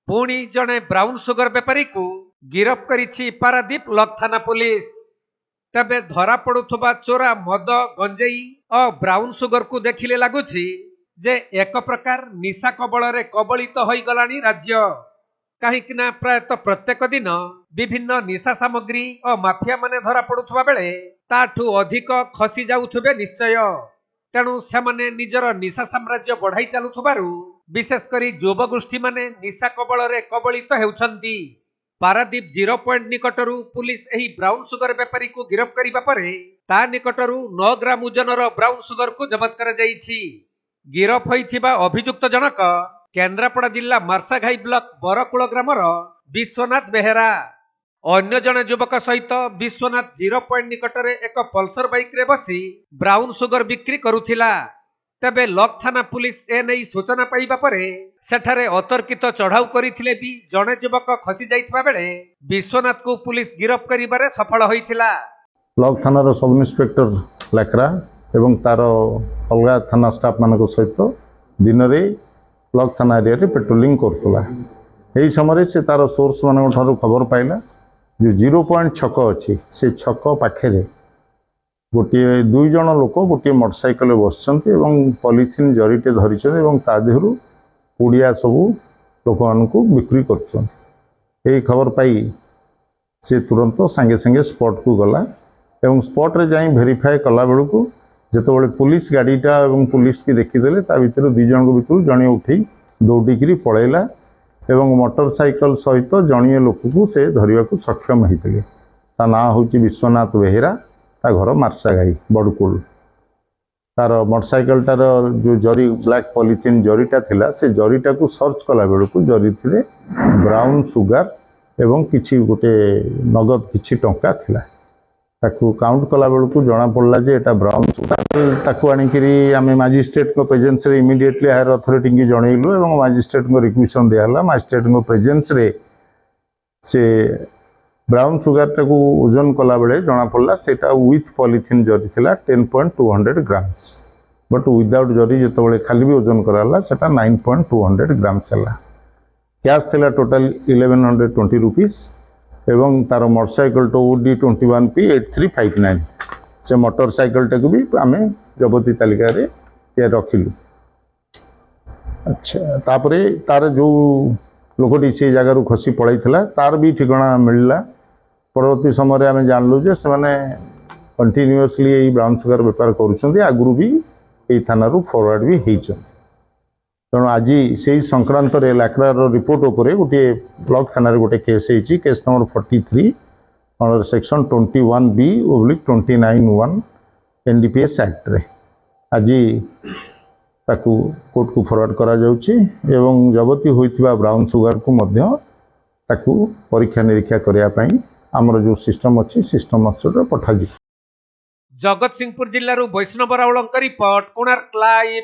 पुणी जड़े brown sugar बेपारी को गिरफ करिछि पारादीप ब्लॉक थाना पुलिस। तबे धरा पड़ुथबा चोरा मद गंजेई और ब्राउन सुगर को देखिले लगुछि जे एक प्रकार निशा कबल रे कबलित होई गलानी राज्य। कहीं प्रायतः प्रत्येक दिन विभिन्न निशा सामग्री और माफिया माने धरा पड़ुथबा बेले ताठू अधिक खसी जाउथबे निश्चय। तेणु सेमाने निजर निशा साम्राज्य बढ़ाई चलुथबारु विशेषकर युवगोष्ठी माने निशा कबल रे कबलित हेउछंती। पारादीप 0 पॉइंट निकटरू पुलिस एही ब्राउन सुगर बेपारी को गिरफ करिबा परे ता निकटरू 9 ग्राम ओजनर ब्राउन सुगर को जबत करा जाईछि। गिरफ होइथिबा अभियुक्त जनक केन्द्रापड़ा जिला मार्साघाई ब्लॉक बरकुल ग्रामर विश्वनाथ बेहेरा। अन्य जने युवक सहित विश्वनाथ 0 पॉइंट निकटरे एक पल्सर बाइक रे बसी ब्राउन सुगर बिक्री करुथिला। तबे लॉक थाना पुलिस ए नै सूचना पाइबा परे सेठारे अतर्कित चढ़ाऊ करिथिले भी जने युवक खसी जाइथबा बेले विश्वनाथ को पुलिस गिरफ करिबारे सफल होइथिला। लॉक थाना रो सब इंस्पेक्टर लाकरा एवं तार अलगा थाना स्टाफ मानको सहित दिन रे लॉक थाना एरिया रे पेट्रोलिंग करथुला। एही समय से तार सोर्स मानको ठारो खबर पाइला जो 0 पॉइंट छक अच्छी से छक पाखे गोटे 2 जन लोक गोटे मोटरसाइकेल बसचंती एवं पॉलिथिन जरीटे धरिछन ता देहरु पुड़िया सबू लोक मानकु बिक्री करछन। एही खबर पाई से तुरंत संगे संगे स्पॉट को गला एवं स्पॉट रे जाई वेरीफाई कला बेलू जेतबेले पुलिस गाड़ीटा एवं पुलिस की देखीदेले ता भितर 2 जन भितर जणे उठी दौड़िकी पलैला एवं मोटरसाइकेल सहित जणीय लोक को से धरने को सक्षम होते। ता ना हूँ विश्वनाथ बेहेरा, ता घर मार्साघाई बड़कुल। तार मोटरसाइकेलटार जो जरी ब्लैक पॉलिथिन जरीटा थिला से जरीटा को सर्च कला बेलू जरी थिले ब्राउन सुगर एवं किछि गोटे नगद किछि टंका थिला। ताकू काउंट कला बेलू जना पड़ला जे एटा ब्राउन सुगर। ताकू आनिकरी आमे मजिस्ट्रेट को प्रेजेंस रे इमीडिएटली हायर अथॉरिटी की जनइलु एवं मजिस्ट्रेट को रिक्वेशन दियाला। मजिस्ट्रेट को प्रेजेंस रे से ब्राउन सुगर टाकू ओजन कला बेले जना पड़ला सेटा विथ पॉलिथिन जरी थिला 10.200 ग्राम्स बट विदाउट जरी जेतबेले खाली भी ओजन कराला सेटा 9.200 ग्राम्स हला। कैश थिला टोटल 1120 रुपीस एवं तार मोटरसाइकेल तो OD 21P 8359 से मोटरसाइकेल टाक भी आम जबती तालिका रखिलु। अच्छा तापरे तार जो लोकटी से जगार खसी पड़ाई तार भी ठिकाना मिलला। परवर्ती समय आम जानलु जे से माने कंटिन्यूअसली यही ब्राउन सुगर बेपार करुछंती आगुरु भी यही थाना फॉरवर्ड भी होइछंती। तेणु आज से संक्रांत लाकरार रिपोर्ट उपरे गोटे ब्लॉक थाना गोटे केस होइछि। Case number 43 under section 21B/29(1) NDPS act रे आज ताकू कोर्ट को फॉरवर्ड करा जाउछि एवं जबती होइथिबा ब्राउन सुगर को मध्य ताकू परीक्षा निरीक्षा करिया पई हमर जो सिस्टम अछि सिस्टम अक्सर पठाजि। जगतसिंहपुर जिल्लारू वैष्णव राउळंक रिपोर्ट कोणार्क लाइव।